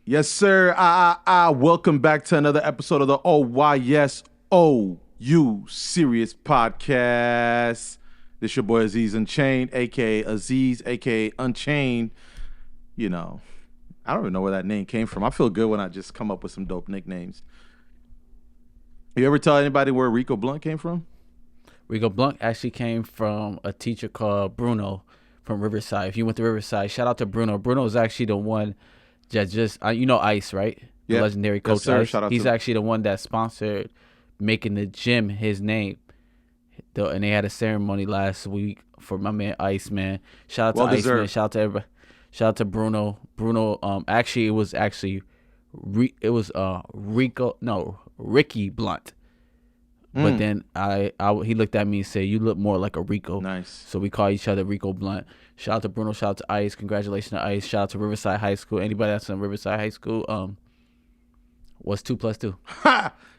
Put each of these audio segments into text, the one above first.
Yes, sir. Welcome back to another episode of the OYSOU Serious Podcast. This your boy Aziz Unchained, aka Aziz, aka Unchained. You know, I don't even know where that name came from. I feel good when I just come up with some dope nicknames. You ever tell anybody where Rico Blunt came from? Rico Blunt actually came from a teacher called Bruno from Riverside. If you went to Riverside, shout out to Bruno. Bruno is actually the one that you know Ice, right? The Yeah. legendary Yes, coach sir. Ice. Shout out He's to- actually the one that sponsored making the gym his name. And they had a ceremony last week for my man Ice, man. Shout out to Well Ice, man. deserved. Shout out to everybody. Shout out to Bruno. Bruno. Actually, it was Ricky Blunt. But then he looked at me and said, "You look more like a Rico." Nice. So we call each other Rico Blunt. Shout out to Bruno. Shout out to Ice. Congratulations to Ice. Shout out to Riverside High School. Anybody that's in Riverside High School, what's 2 + 2?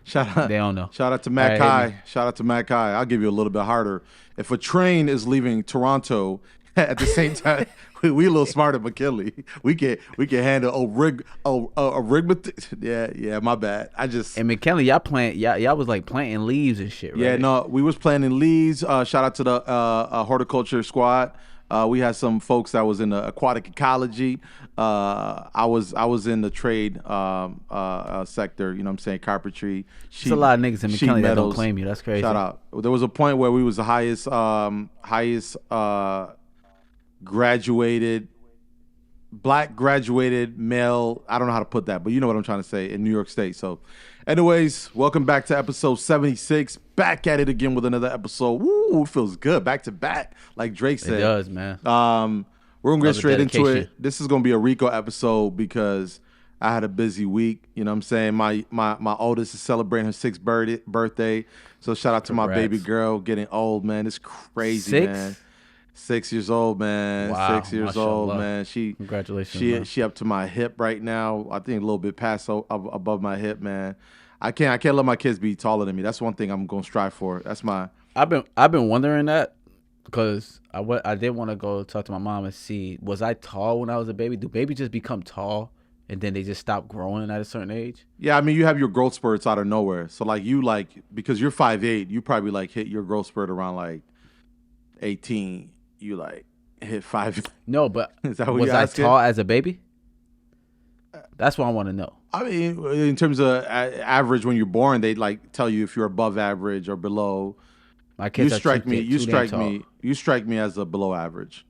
Shout out. They don't know. Shout out to Matt All right, Kai. Shout out to Matt Kai. I'll give you a little bit harder. If a train is leaving Toronto at the same time, we a little smarter, McKinley. We can handle arithmetic. Yeah. My bad. And McKinley, y'all was like planting leaves and shit, right? Yeah, no, we was planting leaves. Shout out to the horticulture squad. We had some folks that was in the aquatic ecology. I was in the trade sector. You know what I'm saying? Carpentry. There's a lot of niggas in sheet McKinley that don't metals. claim you. That's crazy. Shout out. There was a point where we was the highest black graduated male. I don't know how to put that, but you know what I'm trying to say, in New York State. So anyways, welcome back to episode 76. Back at it again with another episode. Woo, it feels good. Back to back, like Drake said. It does, man. We're gonna get Love the straight into dedication. it. This is gonna be a Rico episode because I had a busy week. You know what I'm saying? My oldest is celebrating her 6th birthday. So shout out to my Congrats. baby girl getting old, man. It's crazy, 6? man. 6 years old, man. Wow, 6 years old, mashallah. man. Congratulations, man. She up to my hip right now. I think a little bit past above my hip, man. I can't let my kids be taller than me. That's one thing I'm gonna strive for. That's my I've been wondering that because I did want to go talk to my mom and see, was I tall when I was a baby? Do babies just become tall and then they just stop growing at a certain age? Yeah, I mean, you have your growth spurts out of nowhere. So like because you're 5'8", you probably like hit your growth spurt around like 18. You like hit 5. No, but Is that what was you're I asking? tall as a baby? That's what I want to know. I mean, in terms of average, when you're born, they like tell you if you're above average or below. My You kids strike me. You too damn strike tall. me. You strike me as a below average.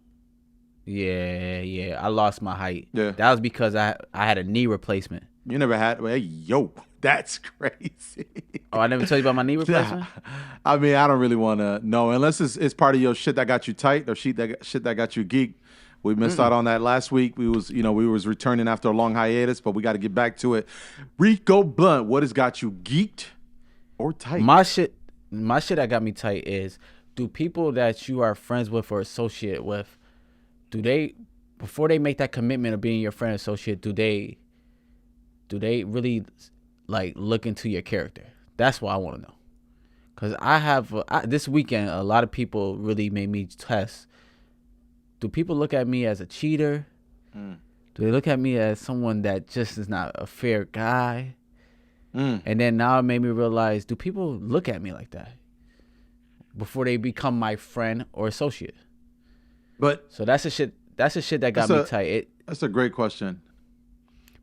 Yeah. I lost my height. Yeah. That was because I had a knee replacement. You never had. Hey, yo, that's crazy. Oh, I never told you about my knee replacement? I mean, I don't really want to know unless it's part of your shit that got you tight or shit that got you geeked. We missed out on that last week. We was returning after a long hiatus, but we got to get back to it. Rico Blunt, what has got you geeked or tight? My shit that got me tight is, do people that you are friends with or associate with, do they, before they make that commitment of being your friend or associate, do they really like look into your character? That's what I want to know. Because this weekend, a lot of people really made me test. Do people look at me as a cheater? Do they look at me as someone that just is not a fair guy? And then now it made me realize, do people look at me like that before they become my friend or associate? But So that's the shit that got me tight. That's a great question.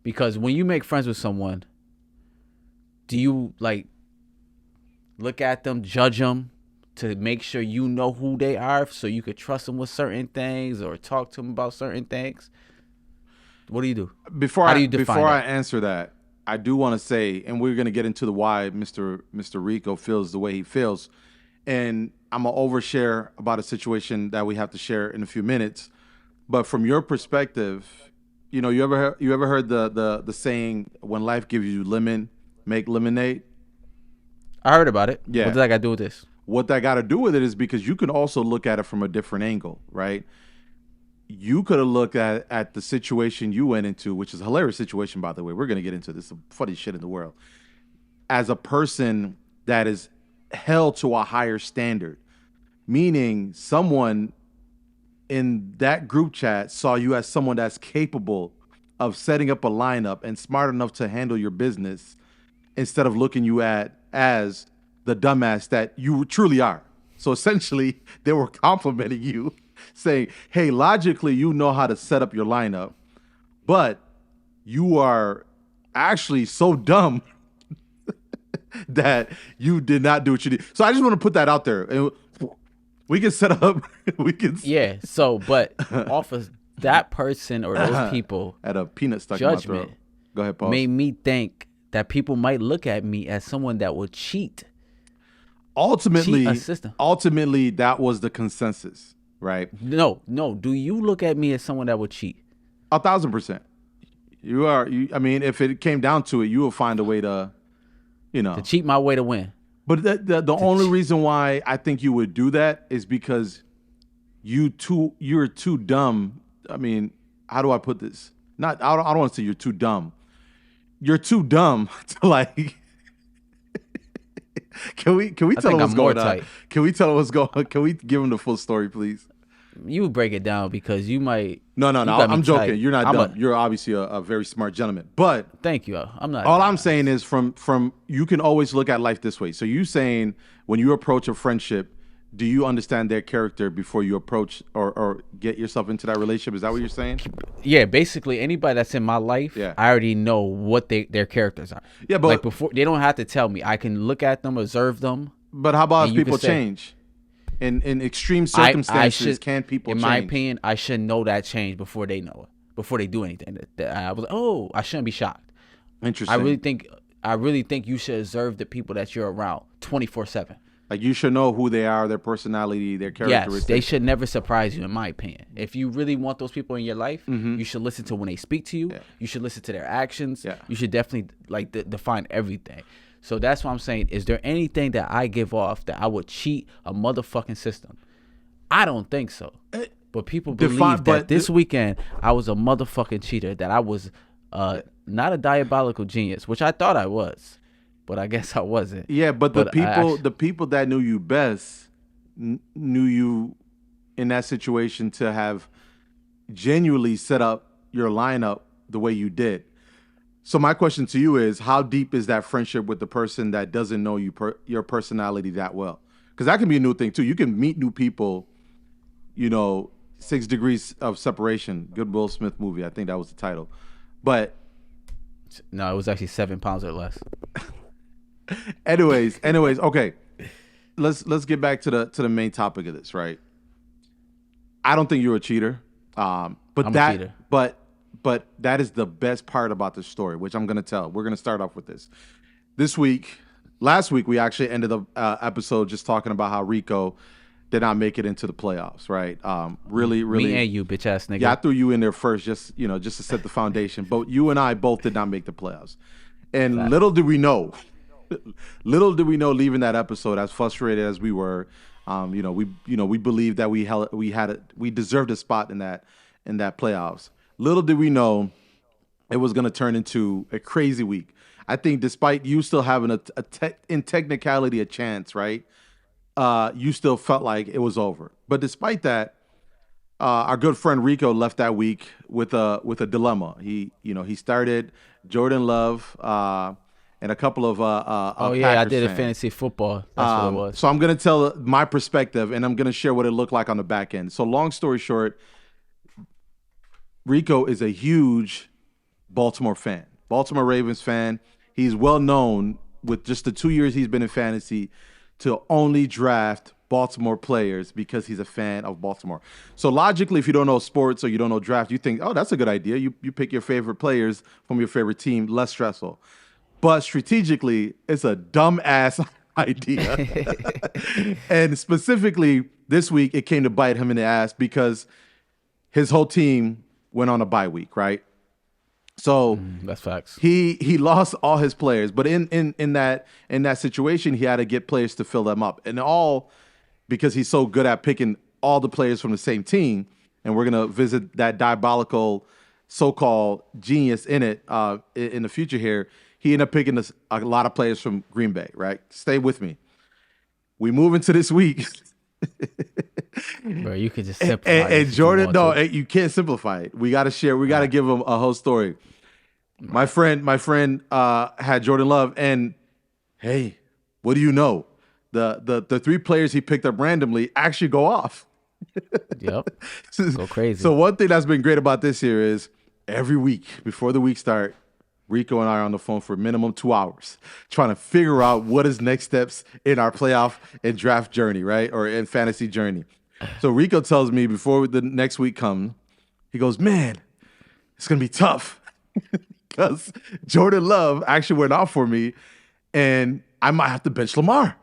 Because when you make friends with someone, do you like look at them, judge them to make sure you know who they are so you could trust them with certain things or talk to them about certain things? What do you do? How do you define I that? answer that, I do want to say, and we're going to get into the why Mr. Rico feels the way he feels. And I'm going to overshare about a situation that we have to share in a few minutes. But from your perspective, you know, you ever heard the saying, when life gives you lemon, make lemonade? I heard about it. Yeah. What does that got to do with this? What that got to do with it is because you can also look at it from a different angle, right? You could have looked at the situation you went into, which is a hilarious situation, by the way. We're going to get into this, the funniest shit in the world, as a person that is held to a higher standard, meaning someone in that group chat saw you as someone that's capable of setting up a lineup and smart enough to handle your business instead of looking you at as the dumbass that you truly are. So essentially, they were complimenting you, saying, hey, logically, you know how to set up your lineup, but you are actually so dumb that you did not do what you did. So I just want to put that out there. And we can set up, we can. Yeah. So, but off of that person or those people, At a peanut stuck in my judgment throat. Go ahead, pause. made me think that people might look at me as someone that would cheat. Ultimately, Cheat a system. ultimately, that was the consensus, right? No. Do you look at me as someone that would cheat? 1,000%. You are. I mean, if it came down to it, you will find a way to, To cheat my way to win. But the only reason why I think you would do that is because you're too dumb. I mean, how do I put this? I don't want to say you're too dumb. You're too dumb to like. Can we tell him what's going on? Can we tell him what's going on? Can we give him the full story, please? You break it down because you might. No. I'm joking. You're not dumb. You're obviously a very smart gentleman. But thank you. I'm not. All I'm saying is from you can always look at life this way. So you saying when you approach a friendship, do you understand their character before you approach or get yourself into that relationship? Is that what you're saying? Yeah, basically anybody that's in my life, I already know what their characters are. Yeah, but like before they don't have to tell me. I can look at them, observe them. But how about if people change? In extreme circumstances, can people change? In my opinion, I should know that change before they know it, before they do anything. I was like, oh, I shouldn't be shocked. Interesting. I really think you should observe the people that you're around 24/7. Like you should know who they are, their personality, their characteristics. Yes, they should never surprise you, in my opinion. If you really want those people in your life, you should listen to when they speak to you. Yeah. You should listen to their actions. Yeah. You should definitely define everything. So that's what I'm saying. Is there anything that I give off that I would cheat a motherfucking system? I don't think so. But people believe that this weekend I was a motherfucking cheater, that I was not a diabolical genius, which I thought I was. But I guess I wasn't. Yeah, but the people that knew you best knew you in that situation to have genuinely set up your lineup the way you did. So my question to you is, how deep is that friendship with the person that doesn't know your personality that well? Because that can be a new thing too. You can meet new people, 6 Degrees of Separation, good Will Smith movie. I think that was the title. But no, it was actually 7 pounds or less. Anyways, okay. Let's get back to the main topic of this, right? I don't think you're a cheater. But I'm a cheater. But that is the best part about the story, which I'm gonna tell. We're gonna start off with this. Last week, we actually ended the episode just talking about how Rico did not make it into the playoffs, right? Really. Me and you, bitch ass nigga. Yeah, I threw you in there first, just to set the foundation. But you and I both did not make the playoffs, and little did we know, leaving that episode, as frustrated as we were, we believed that we deserved a spot in that playoffs. Little did we know it was going to turn into a crazy week. I think despite you still having in technicality a chance, right? You still felt like it was over. But despite that, our good friend Rico left that week with a dilemma. He started Jordan Love and a couple of I did a fantasy football. That's what it was. So I'm going to tell my perspective, and I'm going to share what it looked like on the back end. So long story short, Rico is a huge Baltimore Ravens fan. He's well known with just the 2 years he's been in fantasy to only draft Baltimore players because he's a fan of Baltimore. So logically, if you don't know sports or you don't know draft, you think, oh, that's a good idea. You pick your favorite players from your favorite team, less stressful. But strategically, it's a dumb-ass idea. And specifically, this week, it came to bite him in the ass because his whole team went on a bye week, right? So that's facts. He lost all his players, but in that situation, he had to get players to fill them up, and all because he's so good at picking all the players from the same team. And we're gonna visit that diabolical so-called genius in the future here. He ended up picking a lot of players from Green Bay, right? Stay with me. We move into this week. Bro, you could just simplify and Jordan, no, you can't simplify it. We got to share. We got to give him a whole story. My friend had Jordan Love, and hey, what do you know? The 3 players he picked up randomly actually go off. Yep. Go crazy. So one thing that's been great about this year is every week before the week start, Rico and I are on the phone for minimum 2 hours trying to figure out what is next steps in our playoff and draft journey, right? Or in fantasy journey. So Rico tells me before the next week comes, he goes, man, it's going to be tough because Jordan Love actually went off for me and I might have to bench Lamar.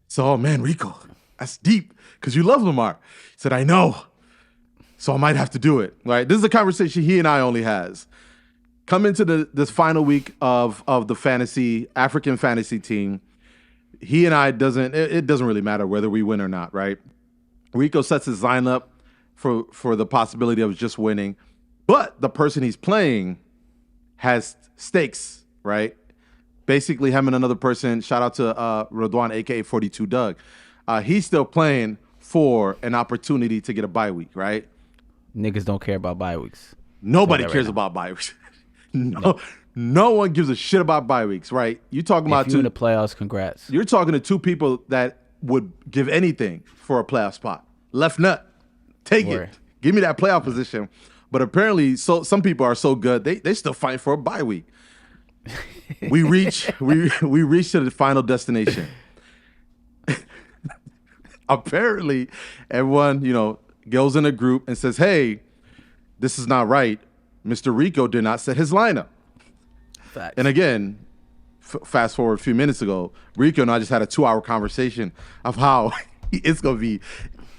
So, oh man, Rico, that's deep because you love Lamar. He said, I know. So I might have to do it, right? This is a conversation he and I only has. Come into this final week of the African fantasy team, he and I it doesn't really matter whether we win or not, right? Rico sets his lineup for the possibility of just winning, but the person he's playing has stakes, right? Basically, him and another person, shout out to Rodwan, aka 42 Doug. He's still playing for an opportunity to get a bye week, right? Niggas don't care about bye weeks. Nobody cares about bye weeks. No one gives a shit about bye weeks, right? You're talking about if you in the playoffs, congrats. You're talking to 2 people that would give anything for a playoff spot. Left nut, take it. Give me that playoff position. But apparently, some people are so good they still fighting for a bye week. We reach to the final destination. Apparently, everyone goes in a group and says, "Hey, this is not right. Mr. Rico did not set his lineup." Facts. And again, fast forward a few minutes ago, Rico and I just had a 2-hour conversation of how he's going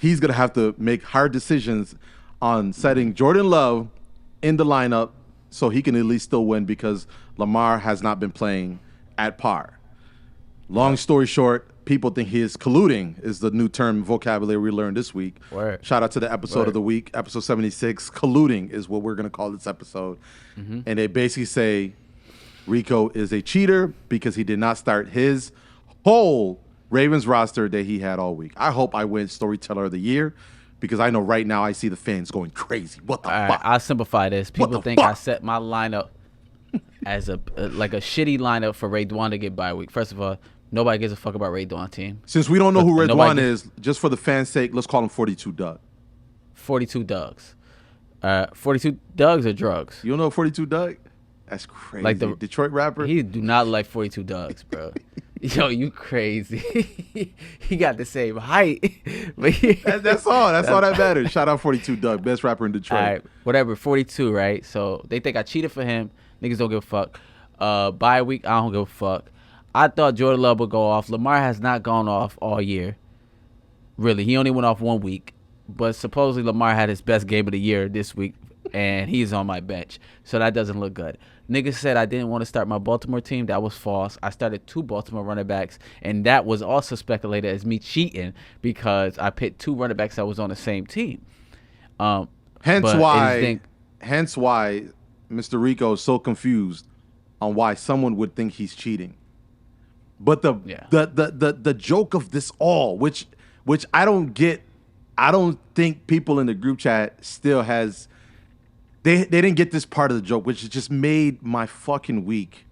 to have to make hard decisions on setting Jordan Love in the lineup so he can at least still win because Lamar has not been playing at par. Long story short, people think he is colluding is the new term vocabulary we learned this week. Word. Shout out to the episode of the week, episode 76. Colluding is what we're going to call this episode. Mm-hmm. And they basically say Rico is a cheater because he did not start his whole Ravens roster that he had all week. I hope I win Storyteller of the Year because I know right now I see the fans going crazy. What the fuck? I'll simplify this. People think I set my lineup as a shitty lineup for Ray Dwan to get bye week. First of all, nobody gives a fuck about Ray Dwan team. Since we don't know who Ray Dwan is, just for the fans' sake, let's call him 42 Doug. 42 Dougs. 42 Dougs are drugs. You don't know 42 Doug? That's crazy. Like the Detroit rapper? He do not like 42 Dougs, bro. Yo, you crazy. He got the same height. But that's all. That's all that matters. Shout out 42 Doug, best rapper in Detroit. All right, whatever, 42, right? So they think I cheated for him. Niggas don't give a fuck. Bye week, I don't give a fuck. I thought Jordan Love would go off. Lamar has not gone off all year. Really, he only went off 1 week. But supposedly Lamar had his best game of the year this week, and he's on my bench. So that doesn't look good. Niggas said I didn't want to start my Baltimore team. That was false. I started 2 Baltimore running backs, and that was also speculated as me cheating because I picked 2 running backs that was on the same team. Hence why Mr. Rico is so confused on why someone would think he's cheating. But the joke of this all, which I don't get, I don't think people in the group chat still has. They didn't get this part of the joke, which just made my fucking week.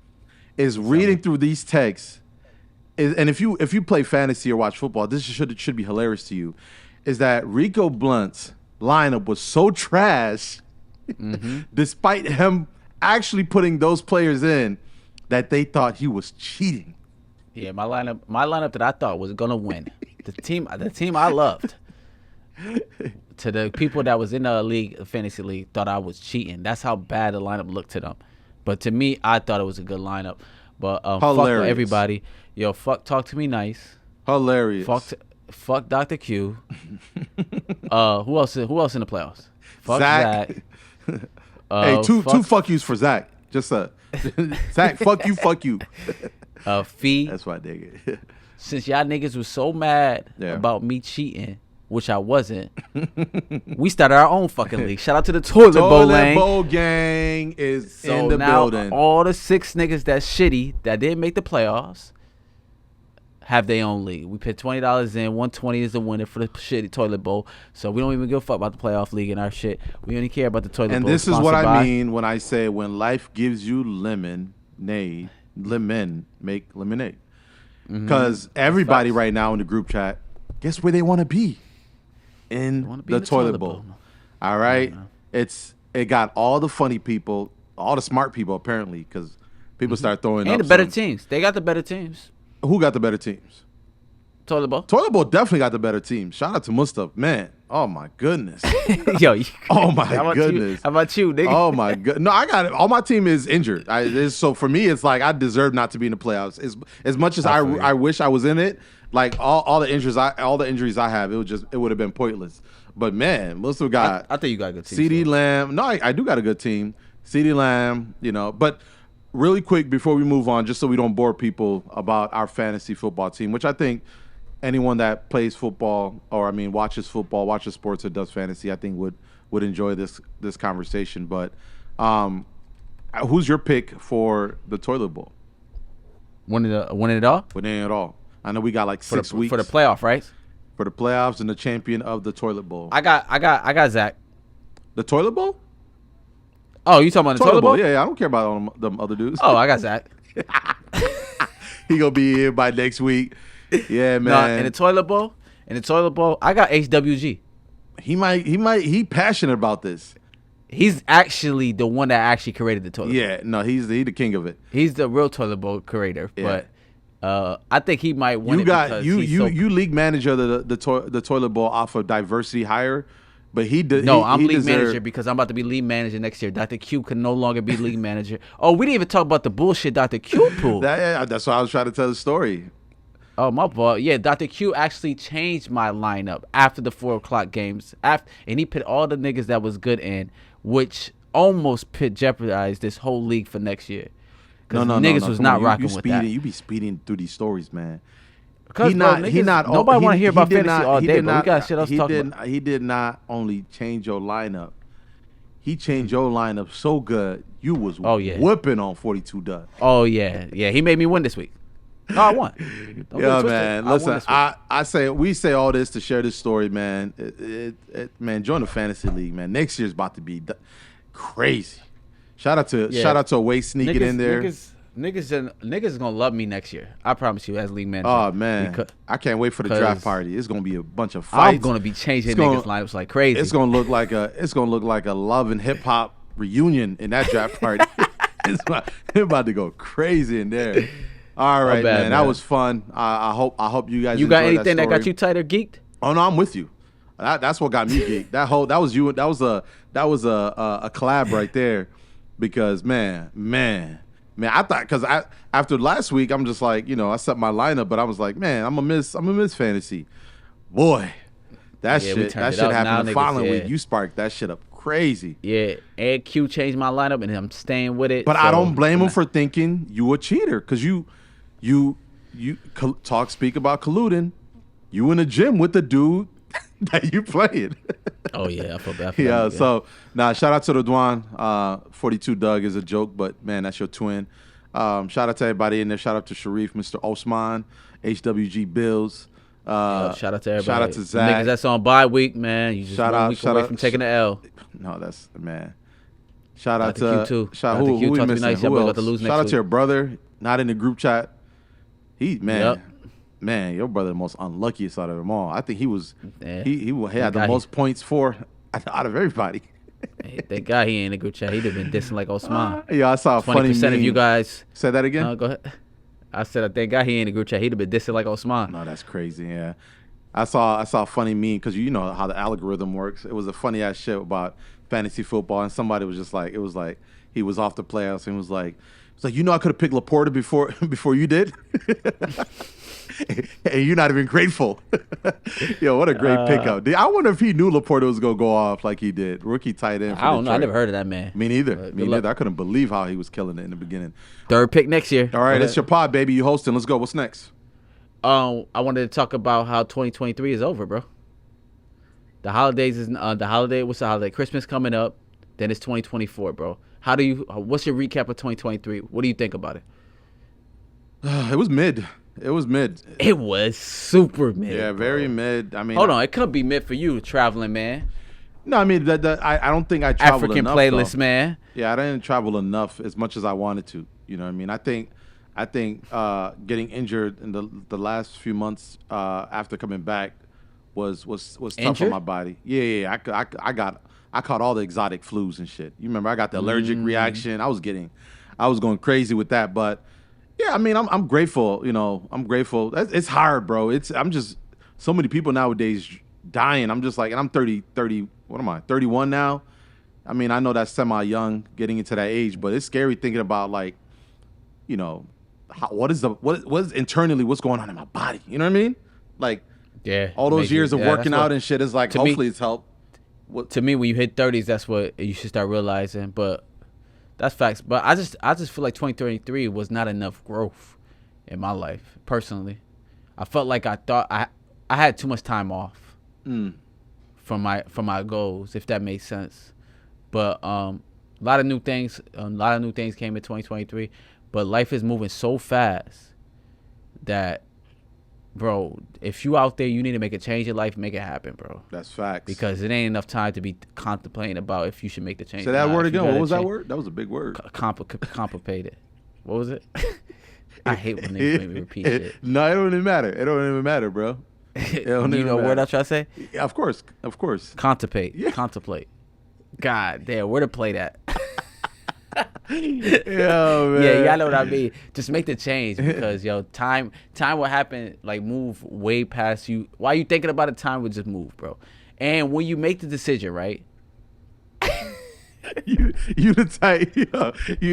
Is reading through these texts, and if you play fantasy or watch football, this should be hilarious to you. Is that Rico Blunt's lineup was so trash, despite him actually putting those players in, that they thought he was cheating. Yeah, my lineup that I thought was gonna win, the team I loved. To the people that was in the league, the fantasy league, thought I was cheating. That's how bad the lineup looked to them. But to me, I thought it was a good lineup. But fuck everybody. Yo, fuck Talk to Me Nice. Hilarious. Fuck Dr. Q. Who else in the playoffs? Fuck Zach. Hey, two fuck yous for Zach. Just Zach, fuck you. Fee. That's why I dig it. Since y'all niggas was so mad about me cheating, which I wasn't, we started our own fucking league. Shout out to the Toilet Bowl gang. Bowl gang is in the now building. All the 6 niggas that's shitty that didn't make the playoffs have their own league. We put $20 in. $120 is the winner for the shitty toilet bowl. So we don't even give a fuck about the playoff league and our shit. We only care about the toilet bowl. And this is what I mean when I say when life gives you lemon, make lemonade. Because everybody right now in the group chat, guess where they want to be? In the toilet bowl. All right? It got all the funny people, all the smart people apparently, because people start throwing and up the better teams. They got the better teams. Who got the better teams? Toilet bowl. Toilet bowl definitely got the better team. Shout out to Mustafa, man. Oh my goodness. Yo. Oh my goodness. How about you, nigga? Oh my god. No, I got it. All my team is injured. So for me, it's like I deserve not to be in the playoffs. As much as I wish I was in it. Like all the injuries I have, it would have been pointless. But man, Mustafa got. I think you got a good team. CD Lamb. No, I do got a good team. CD Lamb. But. Really quick before we move on, just so we don't bore people about our fantasy football team, which I think anyone that plays football watches sports or does fantasy, I think would enjoy this conversation. But who's your pick for the toilet bowl? Winning it all? Winning it all. I know we got like 6 weeks for the playoff, right? For the playoffs and the champion of the toilet bowl. I got Zach. The toilet bowl? Oh, you talking about the toilet bowl? Yeah, I don't care about all them other dudes. Oh, I got Zach. He gonna be here by next week. Yeah, man. No, in the toilet bowl, I got HWG. He passionate about this. He's actually the one that actually created the toilet bowl. Yeah, no, he's the king of it. He's the real toilet bowl creator. Yeah. But I think he might win you league manager the toilet bowl off of diversity hire. But I'm league manager because I'm about to be league manager next year. Dr. Q can no longer be league manager. Oh, we didn't even talk about the bullshit Dr. Q pulled. That's why I was trying to tell the story. Oh, my fault. Yeah, Dr. Q actually changed my lineup after the 4 o'clock games. And he put all the niggas that was good in, which almost jeopardized this whole league for next year. Because niggas was not rocking with that. You be speeding through these stories, man. Nobody want to hear about fantasy all day, but we got shit else to talk about. He did not only change your lineup. He changed your lineup so good, you was whipping on 42 Doug. Oh, yeah. Yeah, he made me win this week. No, I won. Yeah, man. Listen, we say all this to share this story, man. Man, join the fantasy league, man. Next year's about to be crazy. Shout out to Away sneaking in there. Niggas gonna love me next year. I promise you, as league manager. Oh man, I can't wait for the draft party. It's gonna be a bunch of fights. I'm gonna be changing niggas' lineups like crazy. It's gonna look like a love and hip hop reunion in that draft party. It's about to go crazy in there. All right, man. That was fun. I hope you guys. You got anything that got you tight or geeked? Oh no, I'm with you. That's what got me geeked. That was you. That was a collab right there, because man, I thought, because after last week, I'm just like, I set my lineup, but I was like, man, I'm gonna miss fantasy. Boy, that shit happened the following week. You sparked that shit up crazy. Yeah, Ed Q changed my lineup, and I'm staying with it. But I don't blame him for thinking you a cheater, because you speak about colluding. You in the gym with the dude that you playing. Oh yeah, I feel bad for that. Yeah, so shout out to the Dwan. 42 Doug is a joke, but man, that's your twin. Shout out to everybody in there. Shout out to Sharif, Mr. Osman, HWG Bills. Shout out to everybody. Shout out to Zach. Niggas that's on bye week, man. You just 1 week away from taking the L. No, that's man. Shout out to Q too. Who we missing? Nice. Who else? To lose shout out week. to your brother. Not in the group chat. Man, your brother the most unluckiest out of them all. I think he was. Yeah. He had the most points for out of everybody. Hey, thank God he ain't in the group chat. He'd have been dissing like Osman. Yeah, I saw a funny meme. 20% of you guys. Say that again? Go ahead. I said, thank God he ain't in the group chat. He'd have been dissing like Osman. No, that's crazy, yeah. I saw a funny meme, because you know how the algorithm works. It was a funny ass shit about fantasy football, and somebody was just like, it was like he was off the playoffs and was like, I could have picked Laporta before you did. And you're not even grateful. Yo, what a great pickup. I wonder if he knew Laporta was going to go off like he did. Rookie tight end. I don't know. I never heard of that man. Me neither. I couldn't believe how he was killing it in the beginning. 3rd pick next year. All right, it's your pod, baby. You hosting. Let's go. What's next? I wanted to talk about how 2023 is over, bro. The holidays is what's the holiday? Christmas coming up. Then it's 2024, bro. What's your recap of 2023? What do you think about it? It was mid. It was mid. It was super mid. Yeah, very mid. I mean, hold on, it could be mid for you, traveling man. No, I mean, I don't think I traveled African enough. playlist, though. man. Yeah, I didn't travel enough as much as I wanted to. You know what I mean? I think getting injured in the last few months after coming back was tough on my body. Yeah. I caught all the exotic flus and shit. You remember I got the allergic reaction. I was going crazy with that. But yeah, I mean, I'm grateful. You know, I'm grateful. It's hard, bro. I'm just so many people nowadays dying. I'm just like, and I'm 30. What am I? 31 now. I mean, I know that's semi-young, getting into that age, but it's scary thinking about like, you know, what is internally what's going on in my body. You know what I mean? Like, yeah, all those years of working out and shit is like, hopefully it's helped. To me, when you hit 30s, that's what you should start realizing. But that's facts. But I just feel like 2023 was not enough growth in my life personally. I felt like I thought I had too much time off from my goals, if that makes sense. But a lot of new things came in 2023. But life is moving so fast that, bro, if you out there, you need to make a change in life, make it happen, bro. That's facts. Because it ain't enough time to be contemplating about if you should make the change. Say that word again. What was that word? That was a big word. Complicated. What was it? I hate when they make me repeat shit. No, it don't even matter. It don't even matter, bro. You know what word I try to say? Yeah, of course. Contemplate. Yeah. Contemplate. God damn, where to play that? Yo, man. Yeah, y'all know what I mean. Just make the change because time will happen, like move way past you. While you thinking about it, time will just move, bro. And when you make the decision, right? you the type,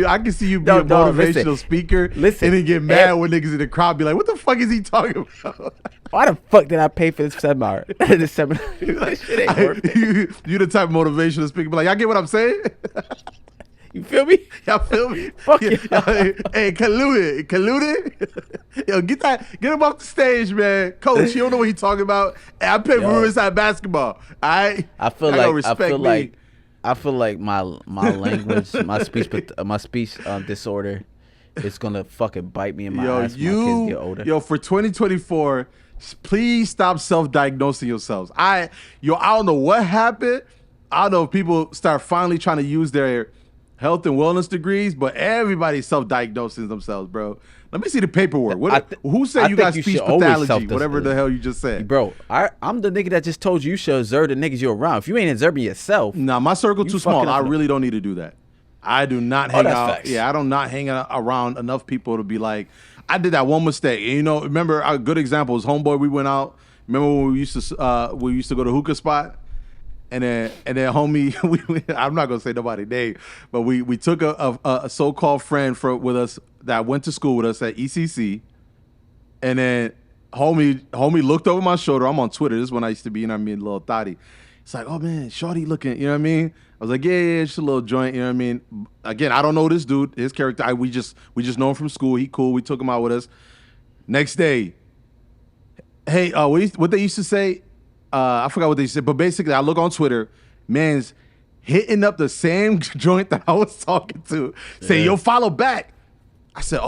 I can see you be a motivational speaker and then get mad when niggas in the crowd be like, what the fuck is he talking about? Why the fuck did I pay for this seminar? This seminar. Like, shit ain't worth it. You the type of motivational speaker be like, y'all get what I'm saying? You feel me? Y'all feel me? Fuck yeah. Hey, Colluding? Yo, get him off the stage, man. Coach, you don't know what he's talking about. Hey, I play for Riverside basketball. All right? I feel like my language, my speech disorder is gonna fucking bite me in my ass when my kids get older. Yo, for 2024, please stop self-diagnosing yourselves. I don't know what happened. I don't know if people start finally trying to use their health and wellness degrees, but everybody's self-diagnosing themselves, bro. Let me see the paperwork. Who said you got speech pathology? Whatever the hell you just said. Bro, I'm the nigga that just told you should observe the niggas you're around. If you ain't observing yourself. Nah, my circle too small. I really don't need to do that. I do not hang out. Facts. Yeah, I do not hang out around enough people to be like, I did that one mistake. And, remember a good example is homeboy. We went out. Remember when we used to go to hookah spot? And then homie, I'm not gonna say nobody's name, but we took a so-called friend with us that went to school with us at ECC, and then homie looked over my shoulder. I'm on Twitter. This is when I used to be, little thotty. It's like, oh man, shorty looking, you know what I mean? I was like, yeah, just a little joint, you know what I mean? Again, I don't know this dude, his character. We just know him from school. He cool. We took him out with us. Next day, hey, what they used to say. I forgot what they said, but basically I look on Twitter, man's hitting up the same joint that I was talking to, saying, yo, follow back. I said,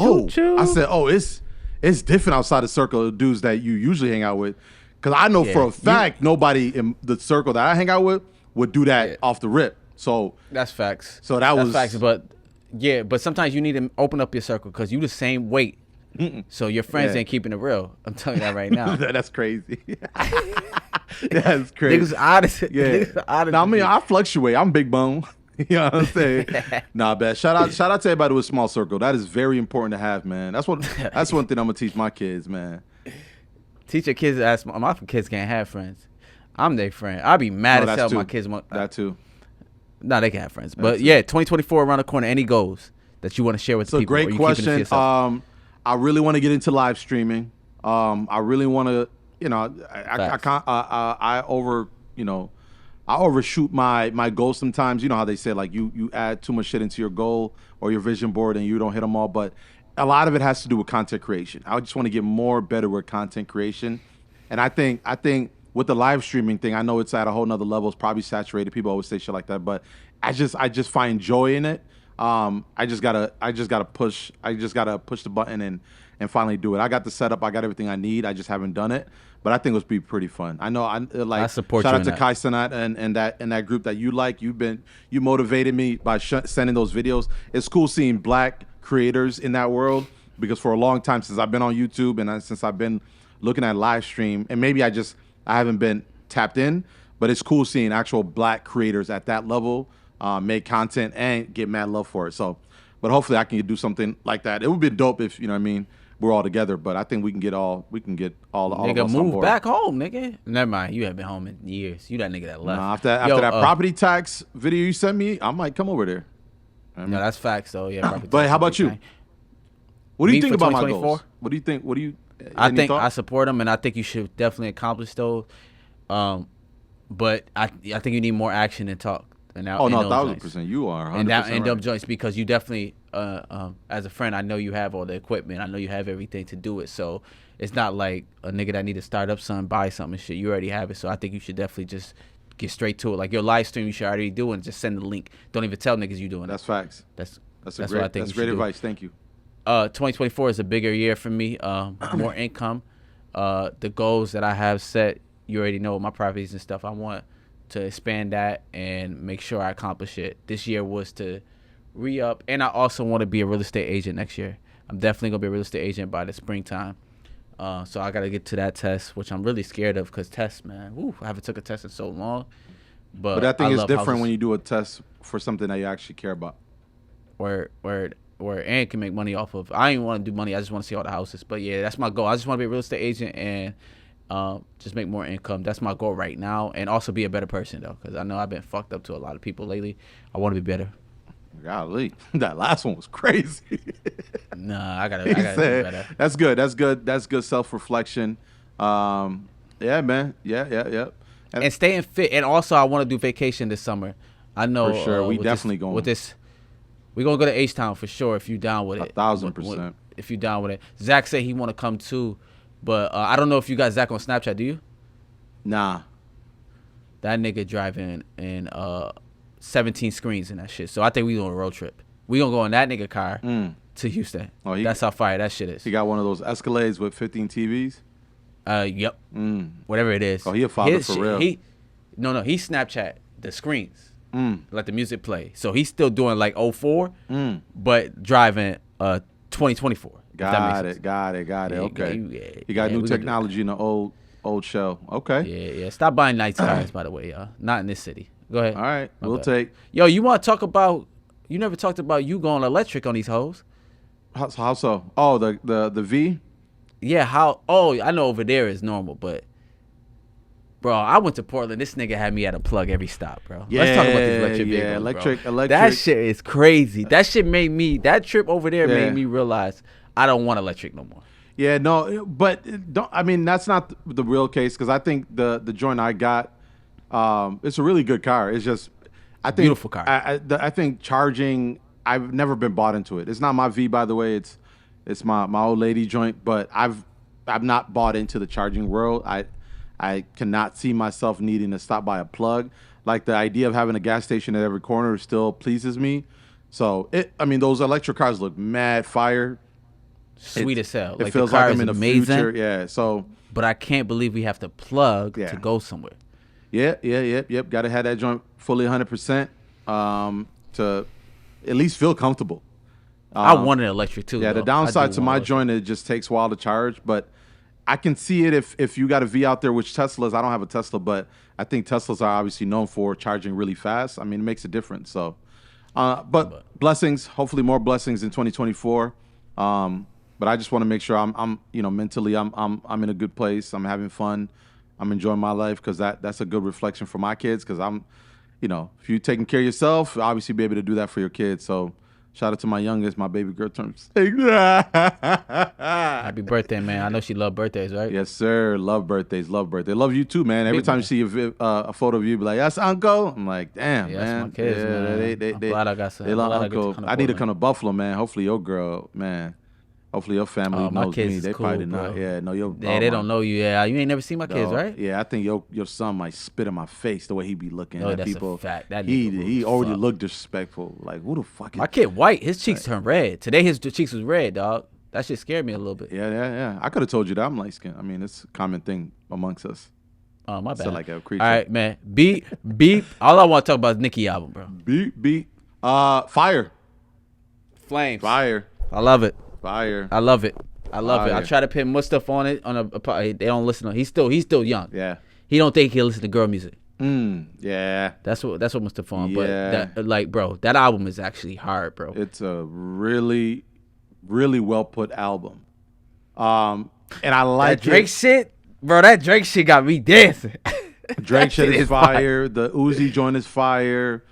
it's different outside the circle of dudes that you usually hang out with. Because I know for a fact nobody in the circle that I hang out with would do that off the rip. So that's facts. So that's facts. But sometimes you need to open up your circle because you the same weight. So your friends ain't keeping it real. I'm telling you that right now. That's crazy. That's crazy. Niggas honest. Yeah. I mean, I fluctuate. I'm big bone. You know what I'm saying? Nah, man. Shout out to everybody with a small circle. That is very important to have, man. That's one thing I'm gonna teach my kids, man. Teach your kids. My kids can't have friends. I'm their friend. I'll be mad as hell. My kids want that too. No, they can have friends. But yeah, 2024 around the corner. Any goals that you want to share with the people? It's a great question. I really want to get into live streaming. I really want to, I overshoot my goals sometimes. You know how they say, like, you add too much shit into your goal or your vision board and you don't hit them all. But a lot of it has to do with content creation. I just want to get better with content creation. And I think with the live streaming thing, I know it's at a whole nother level. It's probably saturated. People always say shit like that, but I just find joy in it. I just gotta push the button and finally do it. I got the setup, I got everything I need. I just haven't done it, but I think it would be pretty fun. I know. I support shout you out to in Kai Sanat and that group that you like. You motivated me by sending those videos. It's cool seeing black creators in that world, because for a long time since I've been on YouTube and since I've been looking at live stream, and maybe I haven't been tapped in, but it's cool seeing actual black creators at that level make content and get mad love for it. So, but hopefully I can do something like that. It would be dope if, you know what I mean, we're all together, but I think we can get all of nigga, us move on board. back home, nigga. Never mind, you haven't been home in years. You that nigga that left. After that property tax video you sent me, I might come over there. No, that's facts though. Yeah, but how about you? What do you think about my goals? What do you think? I think I support them, and I think you should definitely accomplish those. But I think you need more action and talk. And no, 1,000%. You are 100% and them joints, because you definitely, as a friend, I know you have all the equipment. I know you have everything to do it. So it's not like a nigga that need to start up something, buy something and shit. You already have it. So I think you should definitely just get straight to it. Like your live stream, you should already do it and just send the link. Don't even tell niggas you doing it. That's facts. That's great, what I think. That's great advice. Thank you. 2024 is a bigger year for me. More income. The goals that I have set, you already know, my properties and stuff. I want to expand that and make sure I accomplish it. This year was to re-up, and I also want to be a real estate agent next year. I'm definitely going to be a real estate agent by the springtime. So I got to get to that test, which I'm really scared of, because tests, man, I haven't took a test in so long. But that thing is different when you do a test for something that you actually care about. Where Aaron can make money off of. I don't even want to do money. I just want to see all the houses. But yeah, that's my goal. I just want to be a real estate agent and just make more income. That's my goal right now, and also be a better person though, because I know I've been fucked up to a lot of people lately. I want to be better. Golly, that last one was crazy. Nah, I gotta do better. That's good. That's good self-reflection. Yeah, man. Yeah. And staying fit, and also I want to do vacation this summer. I know for sure. We definitely going with this. We're going to go to H-Town for sure if you down with it. 1,000%. If you down with it. Zach said he want to come too, but I don't know if you got Zach on Snapchat, do you? Nah. That nigga driving in 17 screens and that shit. So I think we doing a road trip. We going to go in that nigga car to Houston. Oh, that's how fire that shit is. He got one of those Escalades with 15 TVs? Yep. Whatever it is. Oh, he a father for real. He Snapchat the screens. Let the music play. So he's still doing like 04, but driving 2024. Got it. Okay. He got new technology in the old shell. Okay. Yeah. Stop buying nice cars, by the way, y'all. Not in this city. Go ahead. All right. We'll take. Yo, you want to talk about? You never talked about you going electric on these hoes. How so? Oh, the V. Yeah. How? Oh, I know over there is normal, but. Bro, I went to Portland. This nigga had me at a plug every stop, bro. Yeah, let's talk about these electric vehicles, electric. That shit is crazy. That shit made me. That trip over there made me realize I don't want electric no more. Yeah, no, but don't. I mean, that's not the real case, because I think the joint I got, it's a really good car. It's just, I think beautiful car. I think charging. I've never been bought into it. It's not my V, by the way. It's my old lady joint, but I've not bought into the charging world. I cannot see myself needing to stop by a plug. Like, the idea of having a gas station at every corner still pleases me. So those electric cars look mad fire. Sweet as hell. It feels like I'm in the amazing, future. Yeah. So, but I can't believe we have to plug to go somewhere. Yep. Got to have that joint fully 100% to at least feel comfortable. I wanted electric too. Yeah. Though. The downside to my joint, it just takes a while to charge, but I can see it if you got a V out there, which Teslas, I don't have a Tesla, but I think Teslas are obviously known for charging really fast. I mean, it makes a difference. So, but blessings, hopefully more blessings in 2024. But I just want to make sure I'm mentally I'm in a good place. I'm having fun. I'm enjoying my life, because that's a good reflection for my kids, because I'm, if you're taking care of yourself, obviously be able to do that for your kids. So, shout out to my youngest, my baby girl turned 6. Happy birthday, man. I know she loves birthdays, right? Yes, sir. Love birthdays. Love you too, man. Every time you see a photo of you, be like, "That's Uncle." I'm like, damn, man. That's my kids, man. I'm glad I got some. They love Uncle. I need to come to Buffalo, man. Hopefully your girl, man. Hopefully your family knows me. They cool, probably not. Yeah, no, they don't know you. Yeah, you ain't never seen my kids, right? Yeah, I think your son might spit in my face the way he be looking at that's people. A fact. That he already looked disrespectful. Like, who the fuck is my kid? White. His cheeks turned red. Today his cheeks was red, dog. That shit scared me a little bit. Yeah. I could have told you that I'm light skinned. I mean, it's a common thing amongst us. Oh, my bad. So like a creature. All right, man. Beep. All I want to talk about is Nicki album, bro. Beep. Fire. Flames. Fire. I love it. Fire. I love it. Fire. I try to pin more stuff on it. They don't listen to. He's still young. Yeah. He don't think he'll listen to girl music. Yeah. That's what Mustafa on. Yeah. But bro, that album is actually hard, bro. It's a really, really well put album. And I like that Drake shit, bro. That Drake shit got me dancing. Drake shit is fire. The Uzi joint is fire.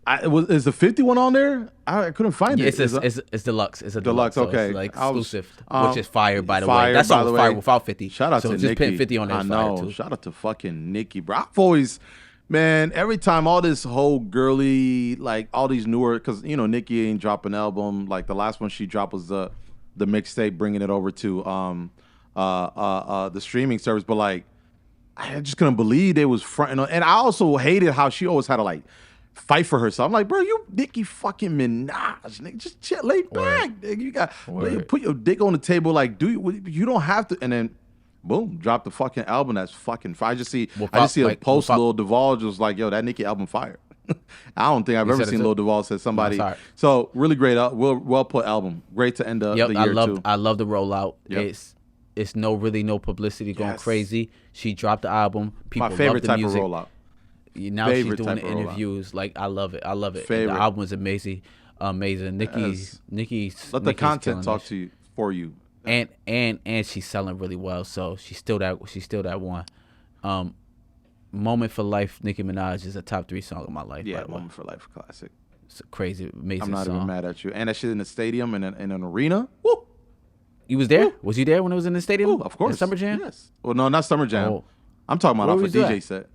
Is the 51 on there? I couldn't find it. It's deluxe. It's a deluxe. So okay, it's like exclusive, which is fire by the fire, way. That song was fire way. without 50. Shout out to just Nicki. putting 50 on there. I is know. Fire too. Shout out to fucking Nicki, bro. I've always, man. Every time all this whole girly, like all these newer, because Nicki ain't dropping an album. Like the last one she dropped was the mixtape, bringing it over to the streaming service. But like, I just couldn't believe they was fronting on. And I also hated how she always had to like fight for herself. I'm like, bro, you Nicki fucking Minaj, nigga, just chill, lay back, nigga. You got put your dick on the table, like, you don't have to. And then, boom, drop the fucking album that's fucking fire. I just see a post Lil Duval just like, yo, that Nicki album fire. I don't think I've ever seen Lil Duval say somebody. So really great, well put album. Great to end the year too. I love the rollout. Yep. It's no publicity going crazy. She dropped the album. People my favorite love the type music. of rollout. Now she's doing the interviews. Like I love it. And the album is amazing. Nicki's let the content talk to you for you. And she's selling really well. So she's still that one. Moment for Life, Nicki Minaj is a top 3 song of my life. Yeah, Moment for Life classic. It's a crazy, amazing song. I'm not song. even mad at you. And that shit in the stadium in an arena. Woo! You was there? Woo! Was you there when it was in the stadium? Ooh, of course. In Summer Jam? Yes. Well, no, not Summer Jam. Oh. I'm talking about off a DJ set.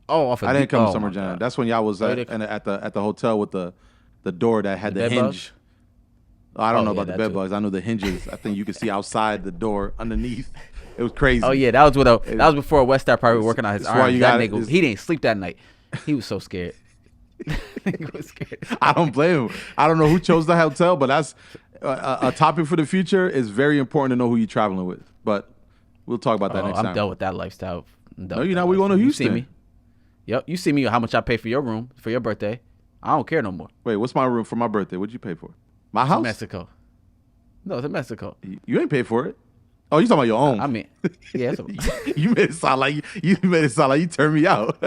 Oh, off a I didn't come to Summer Jam. That's when y'all was at the hotel with the door that had the hinge. I don't know about the bed bugs. I know the hinges. I think you could see outside the door underneath. It was crazy. Oh yeah, that was before West Star probably working on his arms. That nigga, he didn't sleep that night. He was so scared. He was scared. I don't blame him. I don't know who chose the hotel, but that's a topic for the future. Is very important to know who you're traveling with. But we'll talk about that next time. I'm done with that lifestyle. No, you're not. We going to Houston. You see me? Yep. You see me? How much I pay for your room for your birthday? I don't care no more. Wait, what's my room for my birthday? What'd you pay for? My house? Mexico. No, it's in Mexico. You ain't paid for it. Oh, you talking about your own? I mean, yeah. You made it sound like you turned me out.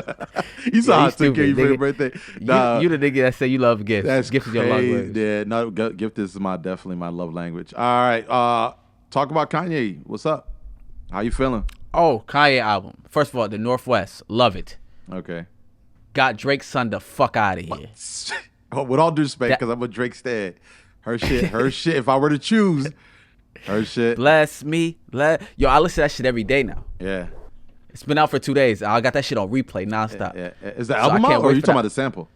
You saw how I took care of you for your birthday. Nah, you the nigga that say you love gifts. That's gift is your love language. Yeah, no, gift is definitely my love language. All right, talk about Kanye. What's up? How you feeling? Oh, Kanye album. First of all, the Northwest, love it. Okay. Got Drake's son the fuck out of here. With all due respect, because I'm a Drake stan. Her shit. If I were to choose. Her shit. Bless me. Yo, I listen to that shit every day now. Yeah. It's been out for 2 days. I got that shit on replay nonstop. Yeah. Is the album out or are you talking about the sample?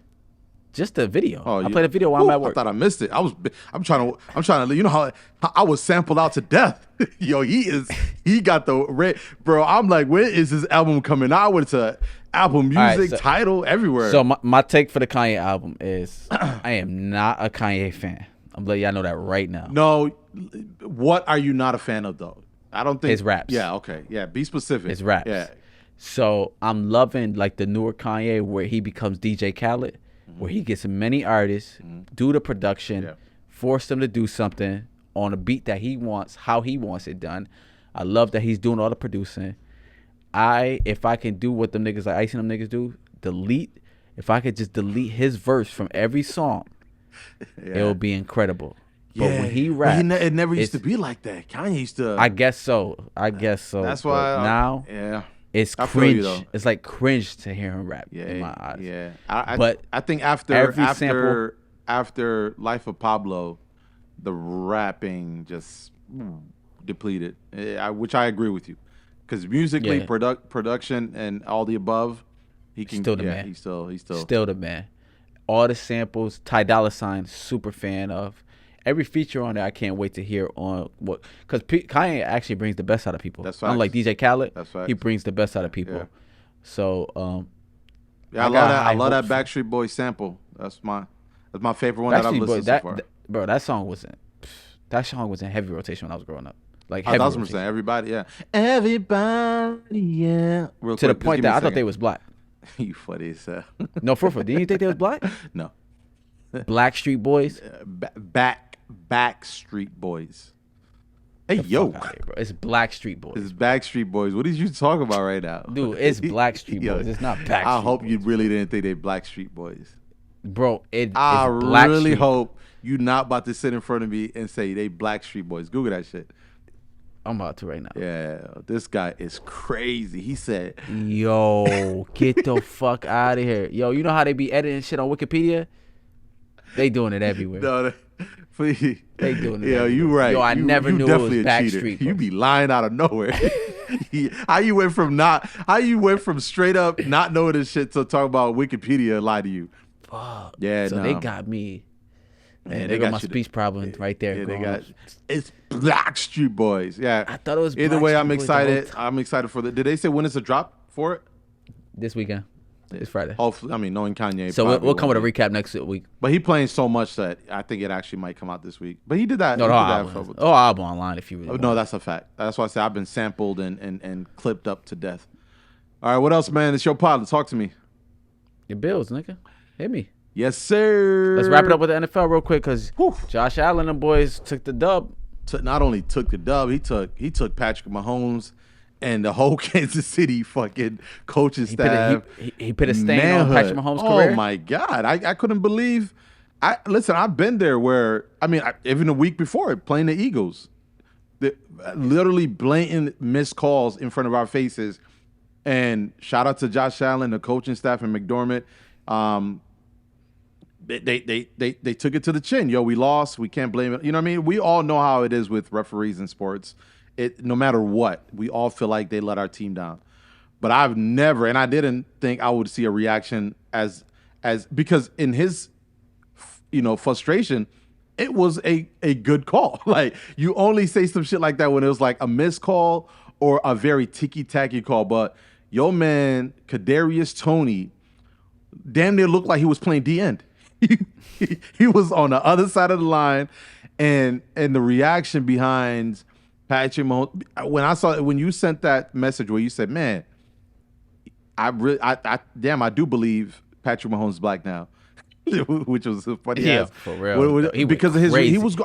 Just the video. Oh, I played a video while I'm at work. I thought I missed it. I'm trying to you know how I was sampled out to death. Yo, he got the red, bro. I'm like, when is this album coming out? It's a Apple Music, Tidal, everywhere. So my take for the Kanye album is I am not a Kanye fan. I'm letting y'all know that right now. No, what are you not a fan of though? I don't think his raps. Yeah, okay. Yeah, be specific. His raps. Yeah. So I'm loving like the newer Kanye where he becomes DJ Khaled, where he gets many artists, do the production, force them to do something on a beat that he wants, how he wants it done. I love that he's doing all the producing. If I can do what them niggas like Ice and them niggas do, if I could just delete his verse from every song, it would be incredible. But when he raps, it never used to be like that. Kanye used to. I guess so. That's why now. Yeah. It's cringe. It's like cringe to hear him rap in my eyes. Yeah. I think after Life of Pablo, the rapping just depleted. Which I agree with you, because musically, production, and all the above, he can still the man. He's still the man. All the samples, Ty Dolla $ign, super fan of. Every feature on there, I can't wait to hear on what, because Kanye actually brings the best out of people. That's facts. Unlike DJ Khaled, that's facts. He brings the best out of people. Yeah. So, I love that Backstreet Boy sample. That's my favorite one that I've listened to so far. Bro, that song wasn't. That song was in heavy rotation when I was growing up. Like heavy rotation. Everybody, yeah. Everybody, yeah. Real to quick, the point that I thought they was black. You funny as hell. No, for real. Didn't you think they was black? No. Blackstreet Boys? Backstreet Boys. Hey, yo. Here, bro. It's Blackstreet Boys. It's Backstreet Boys. What are you talking about right now? Dude, it's Blackstreet Boys. It's not Backstreet I hope Boys. You really didn't think they Blackstreet Boys. Bro, I really hope you not about to sit in front of me and say they Blackstreet Boys. Google that shit. I'm about to right now. Yeah, this guy is crazy. He said, yo, get the fuck out of here. Yo, you know how they be editing shit on Wikipedia? They doing it everywhere. No, please. They doing it. Yo, you right. Yo, I never knew it was Backstreet Boys. You be lying out of nowhere. How you went from straight up not knowing this shit to talk about Wikipedia and lie to you? Fuck. Yeah, so they got me. Man, they got my speech problem right there. Yeah, it's Blackstreet Boys. Yeah, I thought it was. Either way, I'm excited. I'm excited for the. Did they say when it's a drop for it? This weekend. It's Friday. Hopefully, I mean, knowing Kanye. So we'll come with a recap next week. But he playing so much that I think it actually might come out this week. But he did that. Album online if you really. No, that's a fact. That's why I say I've been sampled and clipped up to death. All right, what else, man? It's your pod. Talk to me. Your Bills, nigga. Hit me. Yes, sir. Let's wrap it up with the NFL real quick because Josh Allen and boys took the dub. Not only took the dub, he took Patrick Mahomes and the whole Kansas City fucking coaching staff. He put a stain on Patrick Mahomes' career. Oh my God, I couldn't believe. Listen, I've been there where even a week before playing the Eagles, literally blatant missed calls in front of our faces. And shout out to Josh Allen, the coaching staff, and McDermott. They took it to the chin. Yo, we lost. We can't blame it. You know what I mean? We all know how it is with referees in sports. No matter what, we all feel like they let our team down. But I've never, and I didn't think I would see a reaction as because in his, frustration, it was a good call. Like, you only say some shit like that when it was like a missed call or a very ticky-tacky call. But yo, man, Kadarius Toney damn near looked like he was playing D-end. He was on the other side of the line, and the reaction behind Patrick Mahomes. When you sent that message where you said, "Man, I do believe Patrick Mahomes is black now," which was funny. Yeah, for real. Because of his,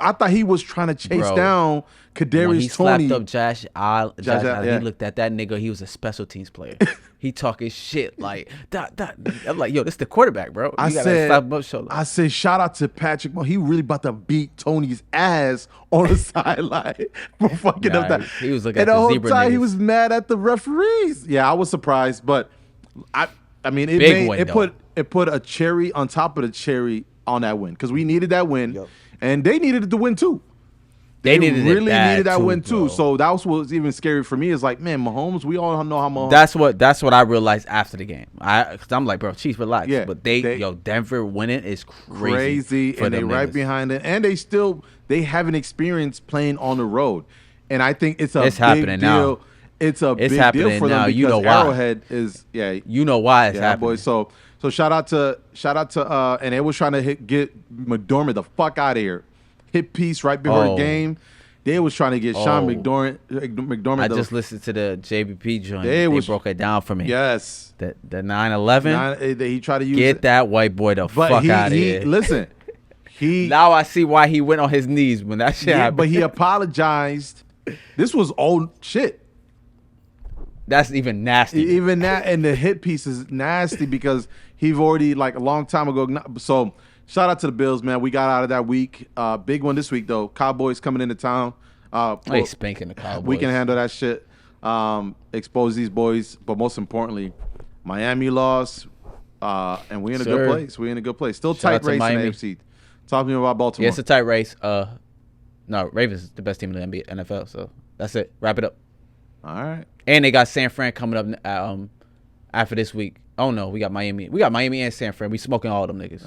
I thought he was trying to chase down Kadarius Toney. He slapped up Josh Allen. He looked at that nigga. He was a special teams player. He talking shit like that. I'm like, yo, this the quarterback, bro. I said, shout out to Patrick Mahomes. He really about to beat Tony's ass on the sideline for fucking up that. He was looking at the whole zebra time niggas. He was mad at the referees. Yeah, I was surprised, but I mean, it put a cherry on top of the cherry on that win because we needed that win, and they needed to win too. They really needed that win too. So that was even scary for me. Is like, man, Mahomes. We all know how Mahomes. That's what I realized after the game. Cause I'm like, bro, Chiefs, relax. Yeah, but Denver winning is crazy and they right behind it, and they haven't experienced playing on the road, and I think it's big happening deal. Now. It's a big deal for them because you know why. Arrowhead is You know why it's happening, boy. So shout out to and they was trying to get McDermott the fuck out of here. Hit piece right before the game. They was trying to get Sean McDermott. I just listened to the JBP joint. They broke it down for me. Yes. The 9/11. He tried to use that white boy the fuck out of here. Listen. Now I see why he went on his knees when that shit happened. But he apologized. This was old shit. That's even nasty. Even that, and the hit piece is nasty because he've already, like, a long time ago. So shout out to the Bills, man. We got out of that week. Big one this week, though. Cowboys coming into town. They spanking the Cowboys. We can handle that shit. Expose these boys. But most importantly, Miami lost, and we're in a good place. We're in a good place. Still tight race in the AFC. Talk to me about Baltimore. Yeah, it's a tight race. No, Ravens is the best team in the NFL, so that's it. Wrap it up. All right. And they got San Fran coming up after this week. Oh, no, we got Miami. We got Miami and San Fran. We smoking all them niggas.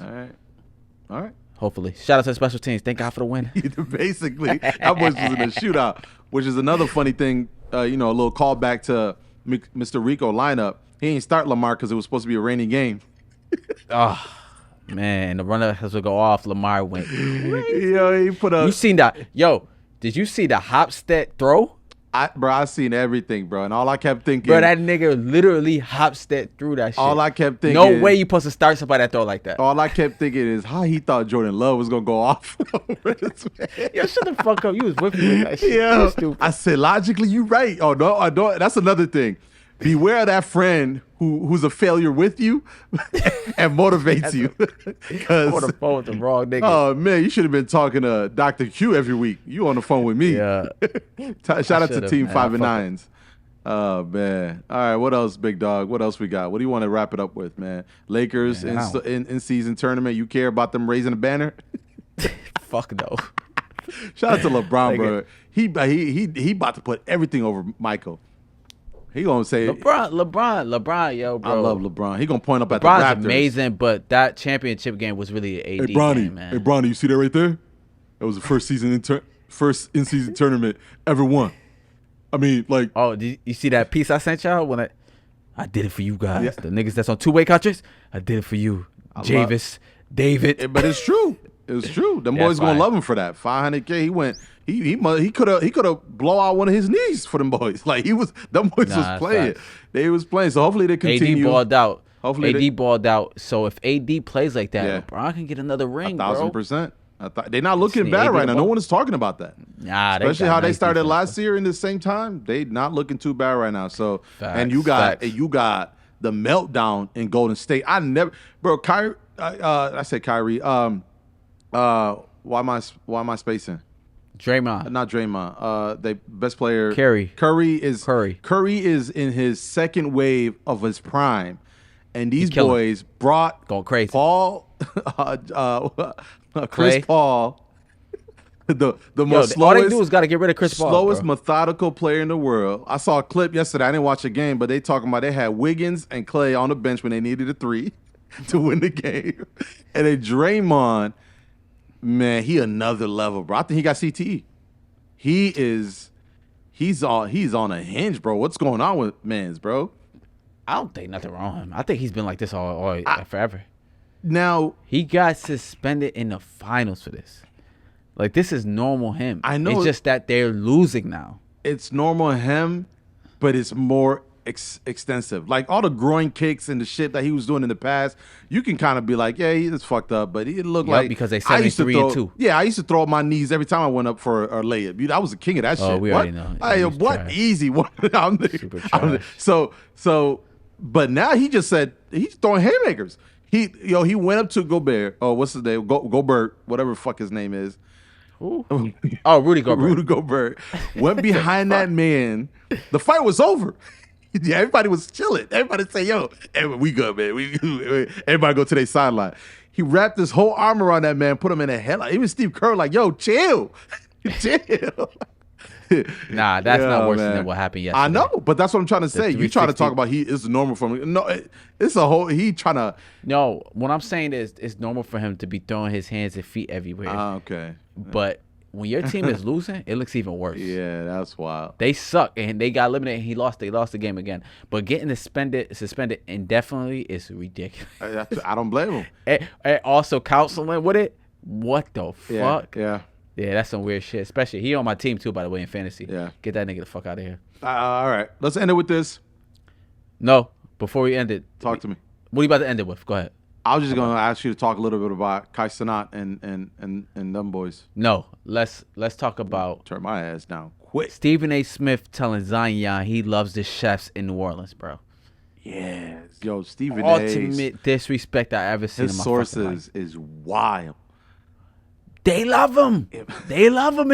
All right. Hopefully. Shout out to the special teams. Thank God for the win. Basically, that boys was in a shootout, which is another funny thing, a little callback to Mr. Rico lineup. He ain't start Lamar because it was supposed to be a rainy game. Man, the runner has to go off. Lamar went crazy. Yo, he put a. You seen that? Yo, did you see the Hopstead throw? I seen everything, bro, and all I kept thinking, Bro, that nigga literally Hopstead through that shit. all I kept thinking, No way you supposed to start somebody that throw like that. all I kept thinking is how he thought Jordan Love was gonna go off over this man. Yo, shut the fuck up. You was with me with that shit. Yeah, You're stupid. I said logically, you right. Oh no, I don't. That's another thing. Beware of that friend who's a failure with you and motivates you. I'm on the phone with the wrong nigga. Oh man, you should have been talking to Dr. Q every week. You on the phone with me. Yeah. Shout out to should've, Team man. 5 and 9s. Oh man. All right, what else, big dog? What else we got? What do you want to wrap it up with, man? Lakers in season tournament. You care about them raising a banner? Fuck no. Shout out to LeBron, bro. He about to put everything over Michael. He gonna say LeBron, yo, bro. I love LeBron. He gonna point up at LeBron's the Raptors. amazing, but that championship game was really an AD game, man. Hey Bronny, you see that right there? That was the first in-season tournament ever won. I mean, like, Oh, did you see that piece I sent y'all when I did it for you guys? Yeah. The niggas that's on two-way contracts, I did it for you. Javis, David. but it's true. It's true. Them boys gonna love him for that. $500K. He went. He could have blow out one of his knees for them boys. Like them boys was playing. Facts. They was playing. So hopefully they continue. AD balled out. Hopefully AD balled out. So if AD plays like that, Yeah. LeBron can get another ring, bro. 1,000%. They're not looking See, bad AD right now. No ball- one is talking about that. Nah, Especially got how they nice started defense, last year in the same time. They not looking too bad right now. So and Facts, you got facts. the meltdown in Golden State. I never, bro. Kyrie. I said Kyrie. Why am I spacing? Draymond. Not Draymond. The best player. Curry. Curry is in his second wave of his prime, and these killing. boys brought Going crazy. Paul, Chris Clay. Paul, the Yo, most all they slowest, do is got to get rid of Chris Paul. slowest bro. methodical player in the world. I saw a clip yesterday. I didn't watch the game, but they talking about they had Wiggins and Clay on the bench when they needed a 3 to win the game, and then Draymond. Man, he another level, bro. I think he got CTE. He's on a hinge, bro. What's going on with Mans, bro? I don't think nothing wrong with him. I think he's been like this all forever. Now, He got suspended in the finals for this. Like, this is normal him. I know It's just that they're losing now. it's normal him, but it's more extensive. Like all the groin kicks and the shit that he was doing in the past, you can kind of be like, yeah, he is fucked up, but it looked like because they I used to 73-2. Yeah, I used to throw up my knees every time I went up for a layup. I was the king of that shit. we what? already know. Hey, He's what? trash. Easy. What? Super trash. So, but now he just said he's throwing haymakers. He went up to Gobert. Oh, what's his name? Gobert, whatever the fuck his name is. Ooh. Oh, Rudy Gobert. Rudy Gobert went behind that man. The fight was over. Yeah, everybody was chilling. Everybody say, "Yo, we good, man. Everybody go to their sideline." He wrapped his whole arm around that man, put him in a headlock. Even Steve Kerr, like, "Yo, chill, chill." Nah, that's Yeah, not worse man. than what happened yesterday. I know, but that's what I'm trying to say. You try to 360. talk about it's normal for me. No, it's a whole. He trying to. No, what I'm saying is it's normal for him to be throwing his hands and feet everywhere. Okay. But when your team is losing, it looks even worse. Yeah, that's wild. They suck and they got eliminated. And they lost the game again. But getting suspended indefinitely is ridiculous. I don't blame him. And also counseling with it. What the fuck? Yeah. Yeah, that's some weird shit. Especially he on my team too, by the way, in fantasy. Yeah. Get that nigga the fuck out of here. All right. Let's end it with this. No, before we end it, Talk to me. what are you about to end it with? Go ahead. I was just gonna ask you to talk a little bit about Kai Cenat and them boys. No, let's talk about Turn my ass down quick. Stephen A. Smith telling Zion he loves the chefs in New Orleans, bro. Yes. Yo, Stephen Ultimate disrespect I ever seen his in my fucking life. sources is wild. They love him. They love him.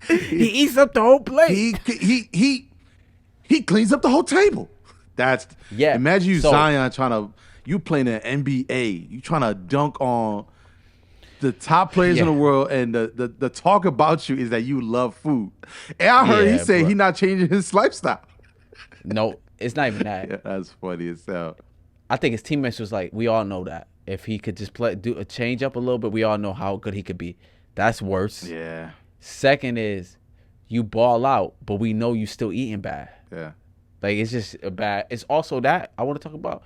He eats up the whole plate. He cleans up the whole table. That's Yeah, Imagine you so- Zion you playing in NBA. You trying to dunk on the top players in Yeah. the world, and the talk about you is that you love food. And I heard he Yeah, said bro. he not changing his lifestyle. No, it's not even that. Yeah, that's funny as hell. I think his teammates was like, we all know that. If he could just do a change up a little bit, we all know how good he could be. That's worse. Yeah, Second is you ball out, but we know you still eating bad. yeah. Like, it's just a bad. It's also that I want to talk about.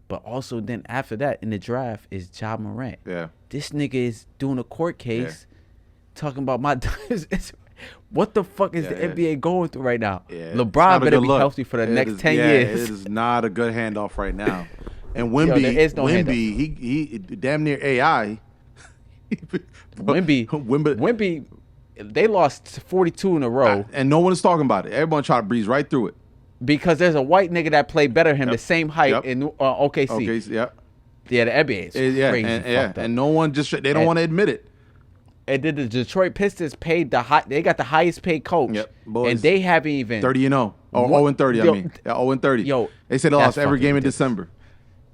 But also then after that in the draft is Ja Morant. Yeah. This nigga is doing a court case talking about my what the fuck is the NBA going through right now? Yeah. LeBron better be healthy for the next 10 years. It is not a good handoff right now. And Wemby, there is no Wemby, he damn near AI. Wemby, they lost 42 in a row. And no one is talking about it. Everyone try to breeze right through it. Because there's a white nigga that played better than him, the same height in OKC. OKC, yep. Yeah, the NBA is crazy. And no one they don't want to admit it. And then the Detroit Pistons paid they got the highest paid coach. Yep, boys. And they haven't even 30-0. Or 0-30, I mean. Yeah, 0-30. Yo, they said they lost every game in December.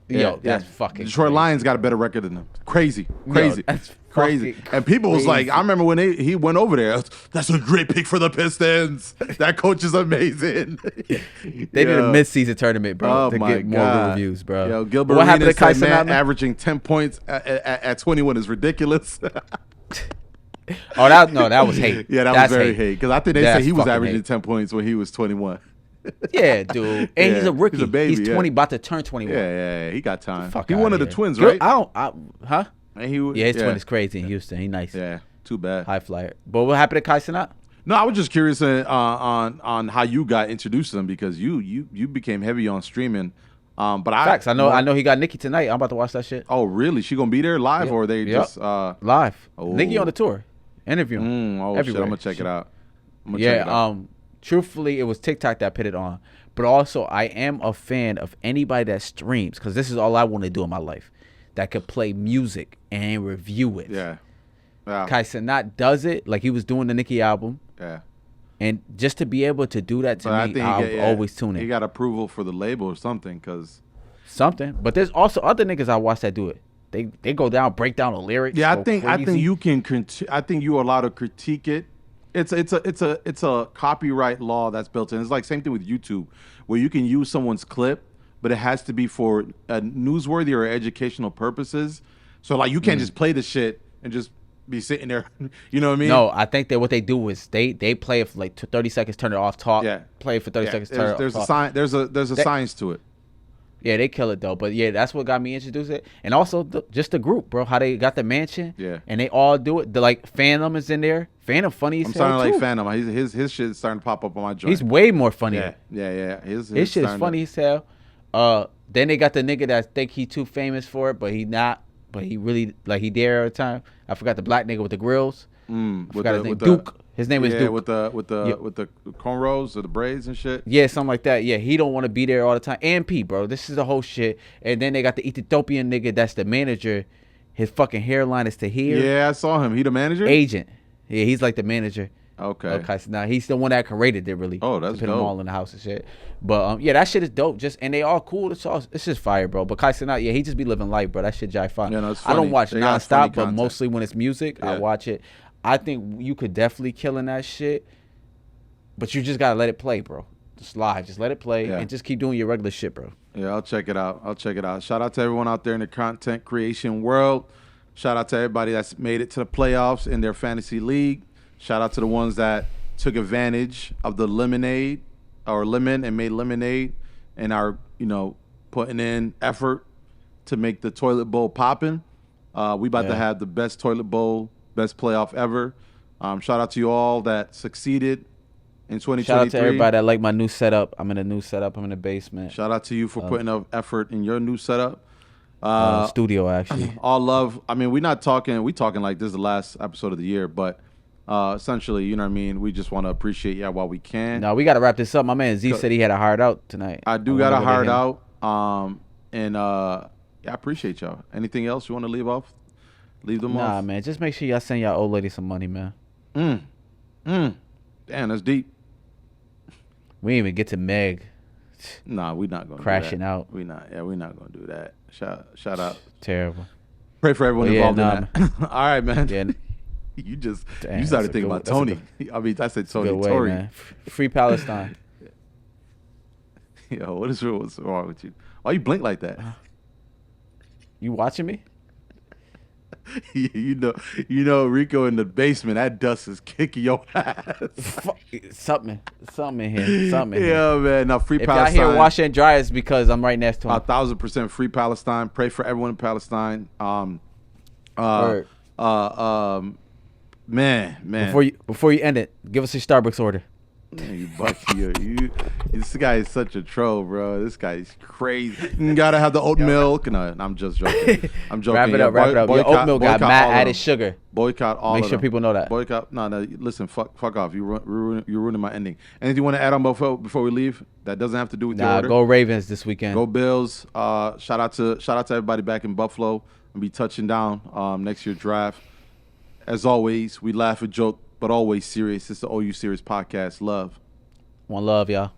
Yo, that's fucking Detroit crazy. Lions got a better record than them. Crazy. Yo, that's crazy. And people was like, I remember when he went over there, that's a great pick for the Pistons. That coach is amazing. They did a mid-season tournament, bro, to get more reviews, bro. Yo, Gilbert what happened to Kai said, man, averaging 10 points at 21 is ridiculous. That was hate. Yeah, that was very hate. Because I think they said he was averaging 10 points when he was 21. Yeah, dude. And he's a rookie. He's a baby. He's 20, about to turn 21. Yeah, he got time. He out one of here. the twins, right? Huh? And his twin is crazy in Houston. He nice. Yeah, too bad. High flyer. But what happened to Kai Cenat? No, I was just curious on how you got introduced to him because you became heavy on streaming. But Facts. I know he got Nicki tonight. I'm about to watch that shit. Oh, really? She gonna be there live or they just live? Nicki on the tour. Interview. Oh shit! I'm gonna check it out. Truthfully, it was TikTok that put it on. But also, I am a fan of anybody that streams because this is all I want to do in my life. That could play music and review it. Yeah. Kai Cenat does it like he was doing the Nicki album. Yeah. And just to be able to do that to me, I'll always tune in. He got approval for the label or something something. But there's also other niggas I watch that do it. They go down, break down the lyrics. Yeah, I think you can. I think you're allowed to critique it. It's a copyright law that's built in. It's like same thing with YouTube, where you can use someone's clip, but it has to be for newsworthy or educational purposes. So like you can't just play the shit and just be sitting there. You know what I mean? No, I think that what they do is they play it for like 30 seconds, turn it off, talk. Yeah. Play it for 30 seconds, turn it off. There's a sign. There's a science to it. Yeah, they kill it though. But yeah, that's what got me introduced to it. And also just the group, bro. How they got the mansion. Yeah. And they all do it. The like Phantom is in there. Phantom funny as hell. I'm starting to like Phantom. His shit is starting to pop up on my joint. He's way more funny. Yeah. His shit is funny as hell. Then they got the nigga that think he too famous for it, but he not. But he really like he there all the time. I forgot the black nigga with the grills. I forgot his name. Duke. His name is Duke. with the cornrows or the braids and shit. Yeah, something like that. Yeah, he don't want to be there all the time. And P, bro, this is the whole shit. And then they got the Ethiopian nigga that's the manager. His fucking hairline is to here. Yeah, I saw him. He the manager? Agent. Yeah, he's like the manager. Okay. So now he's the one that created it really. Oh, that's to put dope. them all in the house and shit. But yeah, that shit is dope. And they all cool. It's just fire, bro. But Kai Cenat, yeah, he just be living life, bro. That shit jive fire. Yeah, no, it's I don't watch nonstop, but content. mostly when it's music, I watch it. I think you could definitely kill in that shit, but you just gotta let it play, bro. Just live, just let it play, and just keep doing your regular shit, bro. Yeah, I'll check it out. Shout out to everyone out there in the content creation world. Shout out to everybody that's made it to the playoffs in their fantasy league. Shout out to the ones that took advantage of the lemon and made lemonade and are, putting in effort to make the toilet bowl popping. We about to have the best toilet bowl, best playoff ever. Shout out to you all that succeeded in 2023. Shout out to everybody that like my new setup. I'm in a new setup. I'm in the basement. Shout out to you for putting up effort in your new setup. Studio, actually. All love. I mean, we talking like this is the last episode of the year, but essentially, you know what I mean? We just want to appreciate y'all while we can. No, we got to wrap this up. My man Z said he had a hard out tonight. I got a hard out. I appreciate y'all. Anything else you want to leave off? Leave them off? Nah, man. Just make sure y'all send y'all old lady some money, man. Damn, that's deep. We didn't even get to Meg. Nah, we not going to crashing do that. out. We're not going to do that. Shout out. Terrible. Pray for everyone involved in that. All right, man. Yeah. You started thinking about Tony. I said Tony. Way, man. Free Palestine. Yo, what's wrong with you? Why you blink like that? You watching me? you know, Rico in the basement. That dust is kicking your ass. Something in here. Something in here. Yeah, man. Now, free If Palestine. y'all hear wash and dry, it's because I'm right next to him. 1,000% free Palestine. Pray for everyone in Palestine. Word. Man. Before you end it, give us your Starbucks order. Man, you Bucky, this guy is such a troll, bro. This guy is crazy. You gotta have the oat milk. No, I'm just joking. I'm joking. Wrap it up. Your oat milk got mad added sugar. Boycott all of them. Make sure people know that. Boycott. No. Listen, fuck off. You're ruining my ending. Anything you want to add on before we leave? That doesn't have to do with your order. Go Ravens this weekend. Go Bills. Shout out to everybody back in Buffalo. I'll be touching down next year's draft. As always, we laugh and joke, but always serious. It's the OU Serious Podcast. Love. One love, y'all.